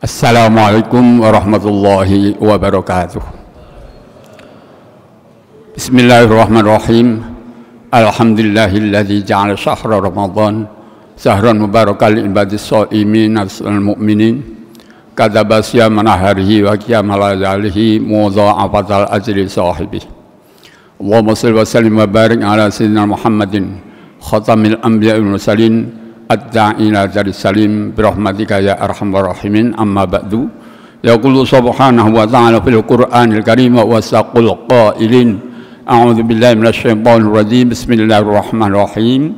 Assalamualaikum warahmatullahi wabarakatuh. Bismillahirrahmanirrahim. Alhamdulillahilladzi ja'ala syahra Ramadan syahran mubarakan li ibadis shaimin wal mu'minin. Kadzaba siyama naharihi wa qiyama layalihi mudha'afatal ajri sahibi. Allahumma shalli wa sallim wa barik ala sayyidina Muhammadin khatamil anbiya'i wal mursalin ad-da'ila dari salim birahmatika ya arhamar rahimin. Amma ba'du. Yaqulu subhanahu wa ta'ala fil Qur'anil karim wa wasaqul qailin a'udzu billahi minasyaitonir rajim. Bismillahirrahmanirrahim.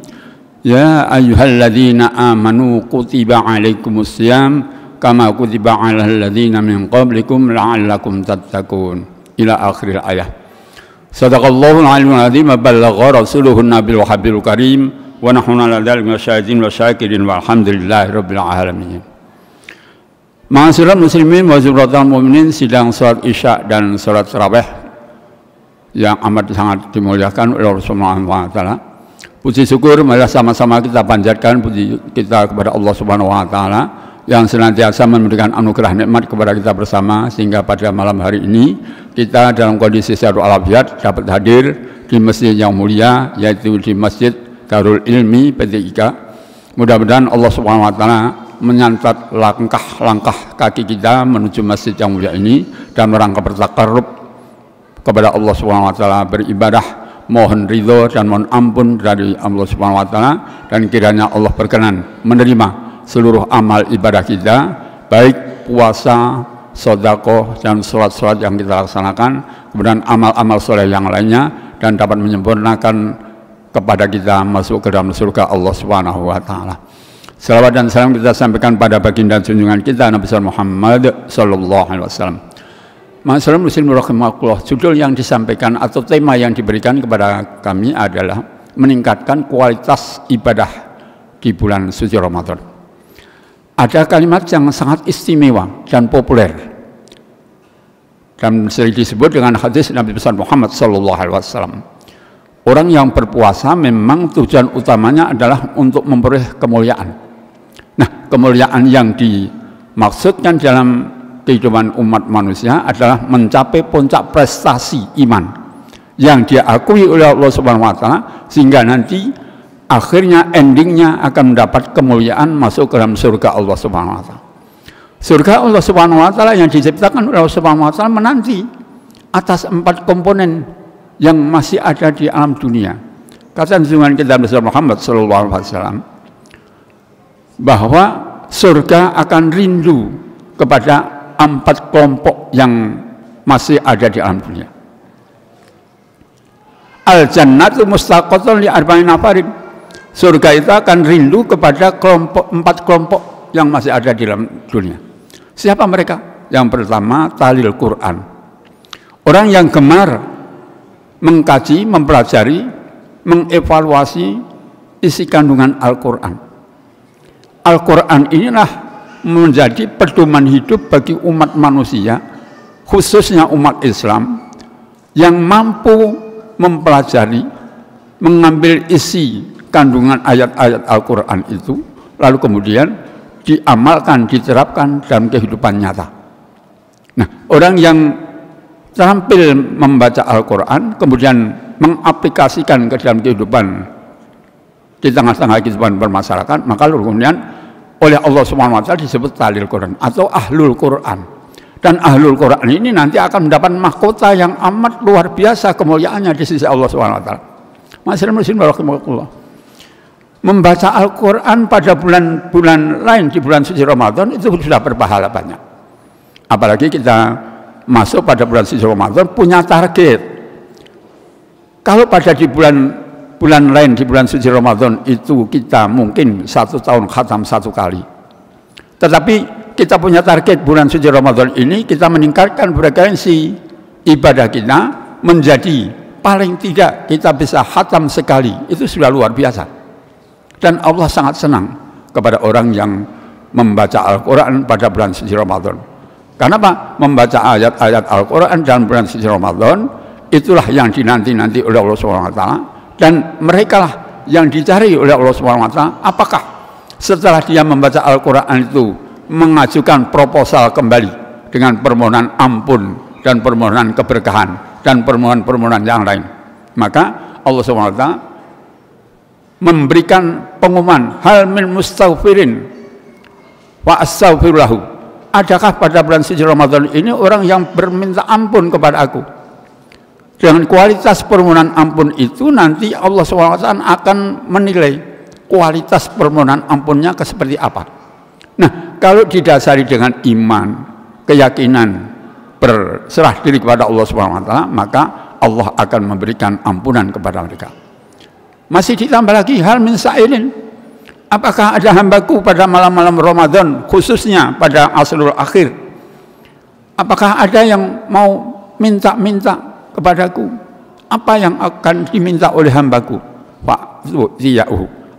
Ya ayyuhalladzina amanu kutiba alaikumusiyam kama kutiba alal ladzina min qablikum la'allakum tattaqun ila akhir ayat. Sadaqallahul aliyyul azim wa ballagha rasuluhun nabiyul habibil karim. Wa nahnu ala dzalika masyahidin wa syakirin walhamdulillahi rabbil alamin. Ma'asyiral muslimin wa zurratal mu'minin, sidang salat Isya dan salat tarawih yang amat sangat dimuliakan oleh Allah Subhanahu wa taala. Puji syukur marilah sama-sama kita panjatkan puji kita kepada Allah Subhanahu wa taala yang senantiasa memberikan anugerah nikmat kepada kita bersama sehingga pada malam hari ini kita dalam kondisi sehat walafiat dapat hadir di masjid yang mulia, yaitu di Masjid Darul Ilmi PT IKA. Mudah-mudahan Allah Subhanahu wa taala menyantat langkah-langkah kaki kita menuju masjid yang mulia ini dan merangkap bertakarrub kepada Allah Subhanahu wa taala, beribadah, mohon ridho dan mohon ampun dari Allah Subhanahu wa taala, dan kiranya Allah berkenan menerima seluruh amal ibadah kita, baik puasa, sedekah dan salat-salat yang kita laksanakan, kemudian amal-amal soleh yang lainnya, dan dapat menyempurnakan kepada kita masuk ke dalam surga Allah Subhanahu wa taala. Salawat dan salam kita sampaikan pada baginda junjungan kita Nabi Muhammad sallallahu alaihi wasallam. Ma'asyiral muslimin rahimakumullah, judul yang disampaikan atau tema yang diberikan kepada kami adalah meningkatkan kualitas ibadah di bulan suci Ramadan. Ada kalimat yang sangat istimewa dan populer dan sering disebut dengan hadis Nabi Muhammad sallallahu alaihi wasallam. Orang yang berpuasa memang tujuan utamanya adalah untuk memperoleh kemuliaan. Nah, kemuliaan yang dimaksudkan dalam kehidupan umat manusia adalah mencapai puncak prestasi iman yang diakui oleh Allah Subhanahu wa taala, sehingga nanti akhirnya endingnya akan mendapat kemuliaan masuk ke dalam surga Allah Subhanahu wa taala. Surga Allah Subhanahu wa taala yang diciptakan oleh Allah Subhanahu wa taala menanti atas 4 komponen yang masih ada di alam dunia. Kata junjungan kita Muhammad sallallahu alaihi wasallam bahwa surga akan rindu kepada 4 kelompok yang masih ada di alam dunia. Al jannatu mustaqatun li arba'in nafarin. Surga itu akan rindu kepada 4 kelompok yang masih ada di dalam dunia. Siapa mereka? Yang pertama, talil Quran. Orang yang gemar mengkaji, mempelajari, mengevaluasi isi kandungan Al-Quran. Al-Quran inilah menjadi pedoman hidup bagi umat manusia, khususnya umat Islam, yang mampu mempelajari, mengambil isi kandungan ayat-ayat Al-Quran itu, lalu kemudian diamalkan, diterapkan dalam kehidupan nyata. Nah, orang yang terampil membaca Al-Quran, kemudian mengaplikasikan ke dalam kehidupan di tengah-tengah kehidupan bermasyarakat, maka kemudian oleh Allah Subhanahu wa taala disebut talil Quran atau ahlul Quran. Dan ahlul Quran ini nanti akan mendapat mahkota yang amat luar biasa kemuliaannya di sisi Allah Subhanahu wa taala. Ma'asyiral muslimin rahimakumullah. Membaca Al-Quran pada bulan-bulan lain di bulan suci Ramadan itu sudah berpahala banyak. Apalagi kita masuk pada bulan suci Ramadan punya target. Kalau pada di bulan lain di bulan suci Ramadan itu kita mungkin 1 tahun khatam 1 kali, tetapi kita punya target bulan suci Ramadan ini kita meningkatkan frekuensi ibadah kita menjadi paling tidak kita bisa khatam sekali, itu sudah luar biasa. Dan Allah sangat senang kepada orang yang membaca Al-Quran pada bulan suci Ramadan. Kenapa? Membaca ayat-ayat Al-Quran dalam bulan suci Ramadan itulah yang dinanti-nanti oleh Allah Subhanahu wa taala, dan merekalah yang dicari oleh Allah Subhanahu wa taala. Apakah setelah dia membaca Al-Quran itu mengajukan proposal kembali dengan permohonan ampun dan permohonan keberkahan dan permohonan-permohonan yang lain. Maka Allah SWT memberikan pengumuman, hal min mustaghfirin wa astaghfirullahu. Adakah pada bulan suci Ramadan ini orang yang berminta ampun kepada aku? Dengan kualitas permohonan ampun itu nanti Allah SWT akan menilai kualitas permohonan ampunnya seperti apa. Nah, kalau didasari dengan iman, keyakinan, berserah diri kepada Allah SWT, maka Allah akan memberikan ampunan kepada mereka. Masih ditambah lagi hal min sa'ilin. Apakah ada hambaku pada malam-malam Ramadan, khususnya pada asrul akhir? Apakah ada yang mau minta-minta kepadaku? Apa yang akan diminta oleh hambaku?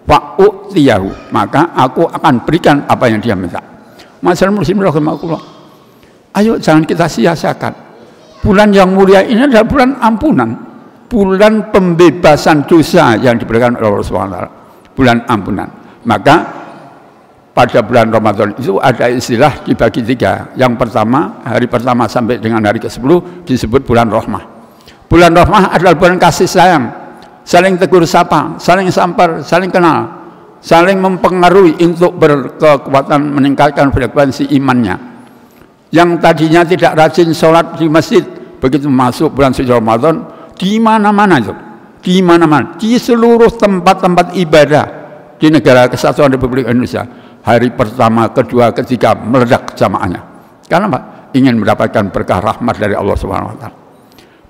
Fa'utiyahu, maka aku akan berikan apa yang dia minta. Masyaallah muslim rahimakumullah. Ayo jangan kita sia-siakan. Bulan yang mulia ini adalah bulan ampunan, bulan pembebasan dosa yang diberikan oleh Allah SWT, bulan ampunan. Maka pada bulan Ramadan itu ada istilah dibagi tiga. Yang pertama, hari pertama sampai dengan hari ke-10 disebut bulan rahmah. Bulan rahmah adalah bulan kasih sayang, saling tegur sapa, saling sampar, saling kenal, saling mempengaruhi untuk berkekuatan meningkatkan frekuensi imannya. Yang tadinya tidak rajin sholat di masjid, begitu masuk bulan suci Ramadan, di mana-mana itu, di mana-mana, di seluruh tempat-tempat ibadah di negara Kesatuan Republik Indonesia, hari pertama, kedua, ketiga meledak jamaahnya. Karena apa? Ingin mendapatkan berkah rahmat dari Allah SWT.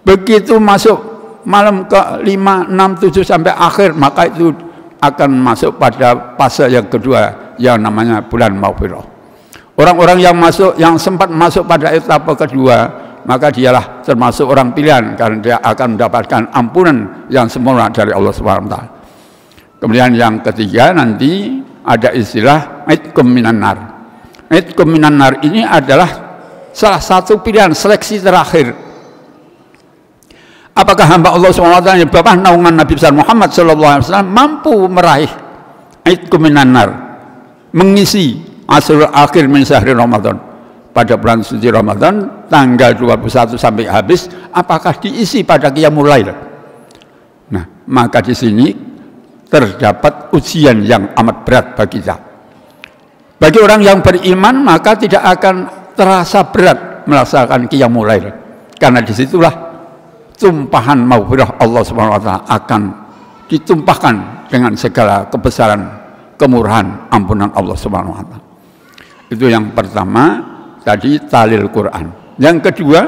Begitu masuk malam ke-5, 6, 7 sampai akhir, maka itu akan masuk pada fase yang kedua yang namanya bulan Maghfirah. Orang-orang yang sempat masuk pada etapa kedua, maka dialah termasuk orang pilihan karena dia akan mendapatkan ampunan yang sempurna dari Allah SWT. Kemudian yang ketiga nanti ada istilah Aitkum minan nar. Aitkum minan nar ini adalah salah satu pilihan seleksi terakhir. Apakah hamba Allah SWT yang bawah naungan Nabi besar Muhammad SAW mampu meraih Aitkum minan nar, mengisi asrul akhir min syahri Ramadan pada bulan suci Ramadan tanggal 21 sampai habis, apakah diisi pada qiyamul lail? Nah, maka di sini terdapat ujian yang amat berat bagi kita. Bagi orang yang beriman maka tidak akan terasa berat melaksanakan qiyamul lail, karena disitulah tumpahan maghfirah Allah SWT akan ditumpahkan dengan segala kebesaran, kemurahan, ampunan Allah SWT. Itu yang pertama, tadi talil Quran. Yang kedua,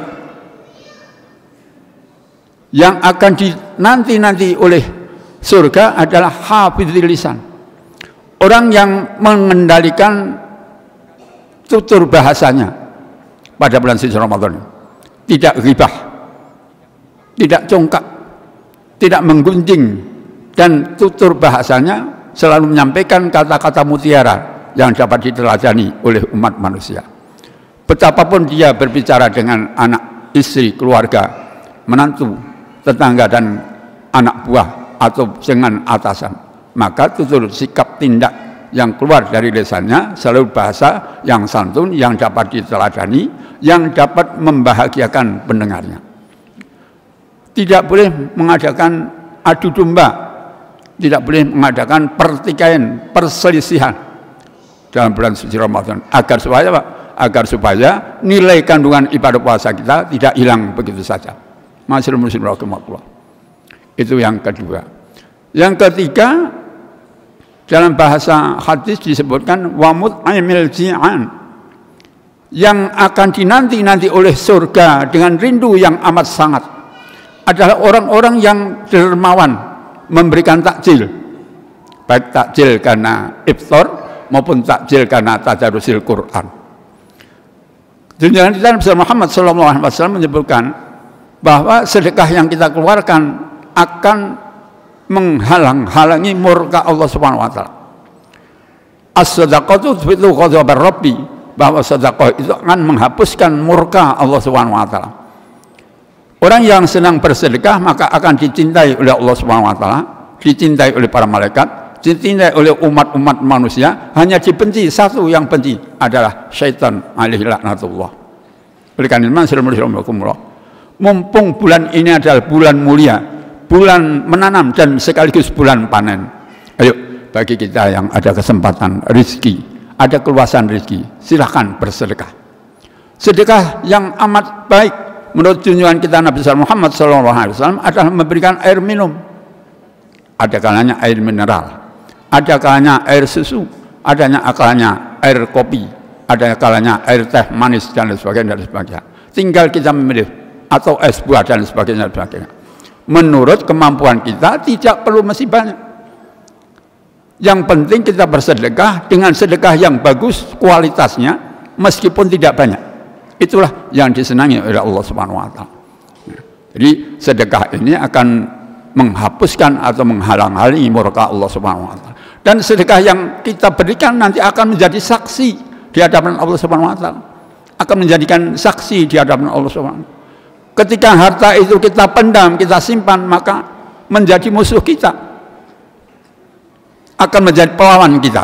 yang akan dinanti-nanti oleh surga adalah hafizil lisan. Orang yang mengendalikan tutur bahasanya pada bulan suci Ramadan. Tidak ghibah, tidak congkak, tidak menggunjing, dan tutur bahasanya selalu menyampaikan kata-kata mutiara yang dapat diteladani oleh umat manusia. Betapapun dia berbicara dengan anak, istri, keluarga, menantu, tetangga, dan anak buah atau dengan atasan, maka tutur sikap tindak yang keluar dari lisannya selalu bahasa yang santun, yang dapat diteladani, yang dapat membahagiakan pendengarnya. Tidak boleh mengadakan adu domba, tidak boleh mengadakan pertikaian, perselisihan dalam bulan suci Ramadan, agar supaya apa? Agar supaya nilai kandungan ibadah puasa kita tidak hilang begitu saja. Masyaallah muslim rahimakumullah. Itu yang kedua. Yang ketiga, dalam bahasa hadis disebutkan wamut aimil ji'an, yang akan dinanti-nanti oleh surga dengan rindu yang amat sangat adalah orang-orang yang dermawan memberikan takjil, baik takjil karena iftar maupun takjil karena tadarusil Quran. Junjungan kita Nabi Muhammad SAW menyebutkan bahwa sedekah yang kita keluarkan akan menghalang-halangi murka Allah Subhanahu wa taala. As-sadaqatu tudfi'u ghadabar rabbi, bahwa sedekah itu akan menghapuskan murka Allah Subhanahu wa taala. Orang yang senang bersedekah maka akan dicintai oleh Allah Subhanahu wa taala, dicintai oleh para malaikat, dicintai oleh umat-umat manusia, hanya dibenci satu yang benci adalah syaitan alaihi laknatullah. Oleh karena itu, mumpung bulan ini adalah bulan mulia, bulan menanam dan sekaligus bulan panen. Ayo, bagi kita yang ada kesempatan rezeki, ada keluasan rezeki, silahkan bersedekah. Sedekah yang amat baik menurut junjungan kita Nabi Muhammad SAW adalah memberikan air minum. Ada kalanya air mineral, ada kalanya air susu, adanya kalanya air kopi, ada kalanya air teh manis dan sebagainya. Tinggal kita memilih, atau es buah dan sebagainya. Menurut kemampuan kita, tidak perlu mesti banyak. Yang penting kita bersedekah dengan sedekah yang bagus kualitasnya, meskipun tidak banyak. Itulah yang disenangi oleh Allah Subhanahu wa taala. Jadi sedekah ini akan menghapuskan atau menghalang-halangi murka Allah Subhanahu wa taala. Dan sedekah yang kita berikan nanti akan menjadi saksi di hadapan Allah Subhanahu wa taala. Akan menjadikan saksi di hadapan Allah Subhanahu wa taala. Ketika harta itu kita pendam, kita simpan, maka menjadi musuh kita. Akan menjadi pelawan kita.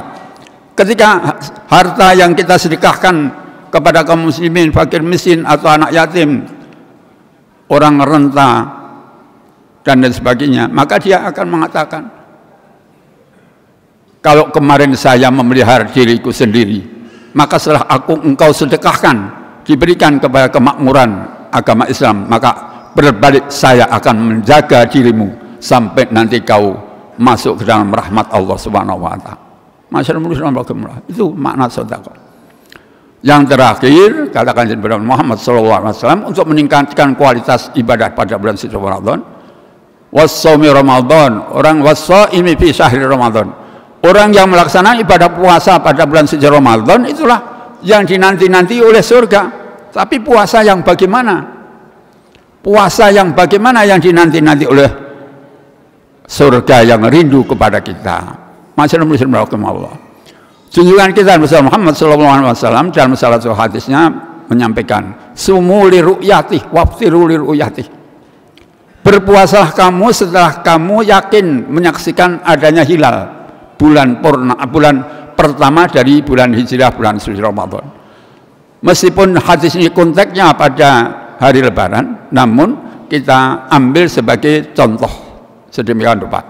Ketika harta yang kita sedekahkan kepada kaum muslimin, fakir miskin atau anak yatim, orang renta dan lain sebagainya, maka dia akan mengatakan, kalau kemarin saya memelihara diriku sendiri, maka setelah engkau sedekahkan, diberikan kepada kemakmuran agama Islam, maka berbalik saya akan menjaga dirimu sampai nanti kau masuk ke dalam rahmat Allah Subhanahu wa taala. Masyaallah, itu makna sedekah. Yang terakhir, katakan kepada Muhammad SAW untuk meningkatkan kualitas ibadah pada bulan suci Ramadan. Wassaumi Ramadan, orang wassaimi fi syahri Ramadan. Orang yang melaksanakan ibadah puasa pada bulan suci Ramadan itulah yang dinanti-nanti oleh surga. Tapi puasa yang bagaimana? Puasa yang bagaimana yang dinanti-nanti oleh surga yang rindu kepada kita. Masyaallah, Allah. Junjungan kita Muhammad SAW dalam salah satu hadisnya menyampaikan, sumu li ru'yatih waftiru li ru'yatih. Berpuasalah kamu setelah kamu yakin menyaksikan adanya hilal, bulan pertama dari bulan Hijriah, bulan suci Ramadan. Meskipun hadis ini konteksnya pada hari Lebaran, namun kita ambil sebagai contoh sedemikian rupa.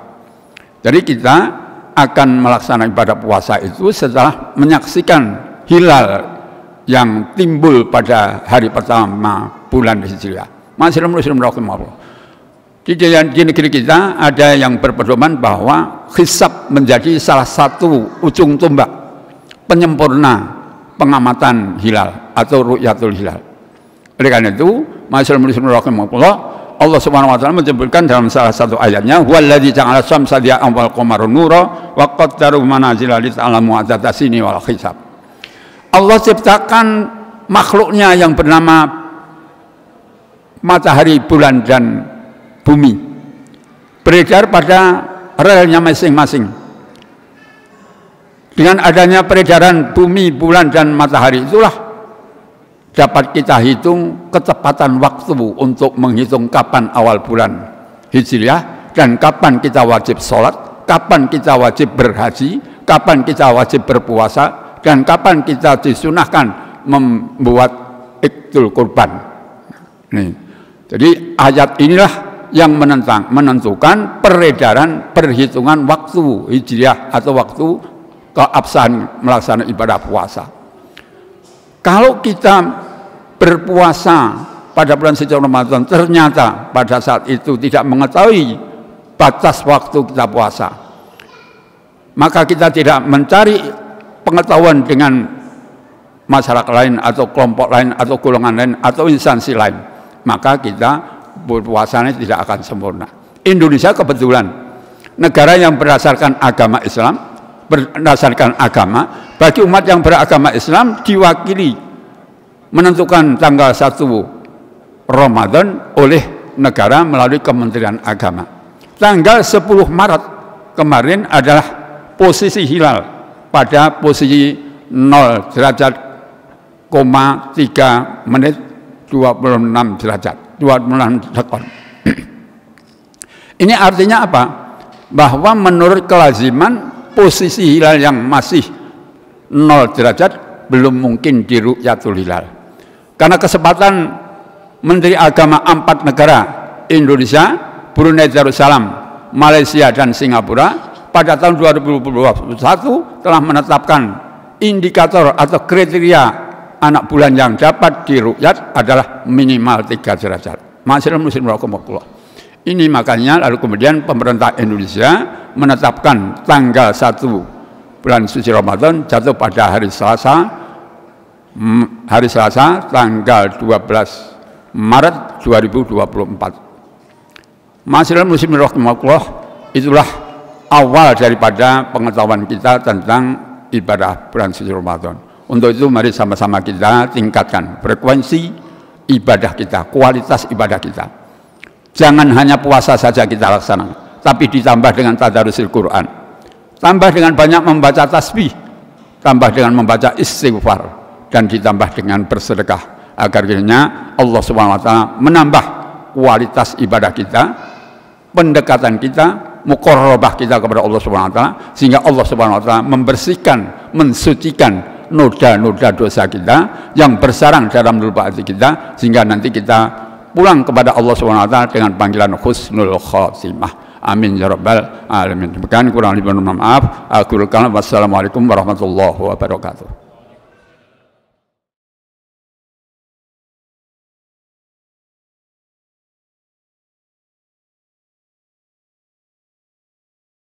Jadi kita akan melaksanakan ibadah puasa itu setelah menyaksikan hilal yang timbul pada hari pertama bulan Hijriah. Di negeri kita ada yang berpedoman bahwa hisab menjadi salah satu ujung tombak penyempurna pengamatan hilal atau ru'yatul hilal. Oleh karena itu, Allah Subhanahu wa taala menyebutkan dalam salah satu ayatnya, "Wallazi ja'ala syamsa diya'an wal qamara nura wa qaddara manazila li ta'lamu adada sini wal hisab." Allah ciptakan makhluknya yang bernama matahari, bulan dan bumi beredar pada relnya masing-masing. Dengan adanya peredaran bumi, bulan dan matahari itulah dapat kita hitung kecepatan waktu untuk menghitung kapan awal bulan Hijriah dan kapan kita wajib sholat, kapan kita wajib berhaji, kapan kita wajib berpuasa, dan kapan kita disunahkan membuat Idul Kurban. Nih. Jadi ayat inilah yang menentukan peredaran perhitungan waktu Hijriah atau waktu keabsahan melaksanakan ibadah puasa. Kalau kita berpuasa pada bulan suci Ramadan ternyata pada saat itu tidak mengetahui batas waktu kita puasa, maka kita tidak mencari pengetahuan dengan masyarakat lain atau kelompok lain atau golongan lain atau instansi lain, maka kita berpuasanya tidak akan sempurna. Indonesia kebetulan negara yang berdasarkan agama Islam, berdasarkan agama, bagi umat yang beragama Islam diwakili menentukan tanggal 1 Ramadan oleh negara melalui Kementerian Agama. Tanggal 10 Maret kemarin adalah posisi hilal pada posisi 0 derajat, 3 menit 26 derajat, 26 sekon. Ini artinya apa? Bahwa menurut kelaziman posisi hilal yang masih 0 derajat belum mungkin di ru'yatul hilal. Karena kesempatan Menteri Agama 4 negara, Indonesia, Brunei Darussalam, Malaysia dan Singapura pada tahun 2021 telah menetapkan indikator atau kriteria anak bulan yang dapat diru'yat adalah minimal 3 derajat. Ma'asyiral muslimin rahimakumullah. Ini makanya lalu kemudian pemerintah Indonesia menetapkan tanggal 1 bulan suci Ramadan jatuh pada hari Selasa tanggal 12 Maret 2024. Ma'asyiral muslimin rahimakumullah, itulah awal daripada pengetahuan kita tentang ibadah bulan suci Ramadan. Untuk itu mari sama-sama kita tingkatkan frekuensi ibadah kita, kualitas ibadah kita. Jangan hanya puasa saja kita laksanakan, tapi ditambah dengan tadarusil Quran, tambah dengan banyak membaca tasbih, tambah dengan membaca istighfar, dan ditambah dengan bersedekah, agar kiranya Allah Subhanahu wa taala menambah kualitas ibadah kita, pendekatan kita, muqarrabah kita kepada Allah Subhanahu wa taala, sehingga Allah Subhanahu wa taala membersihkan, mensucikan noda-noda dosa kita yang bersarang dalam lubuk hati kita, sehingga nanti kita pulang kepada Allah Subhanahu wa taala dengan panggilan husnul khotimah. Amin ya rabbal alamin. Demikian kurang lebih mohon maaf. Wassalamualaikum warahmatullahi wabarakatuh.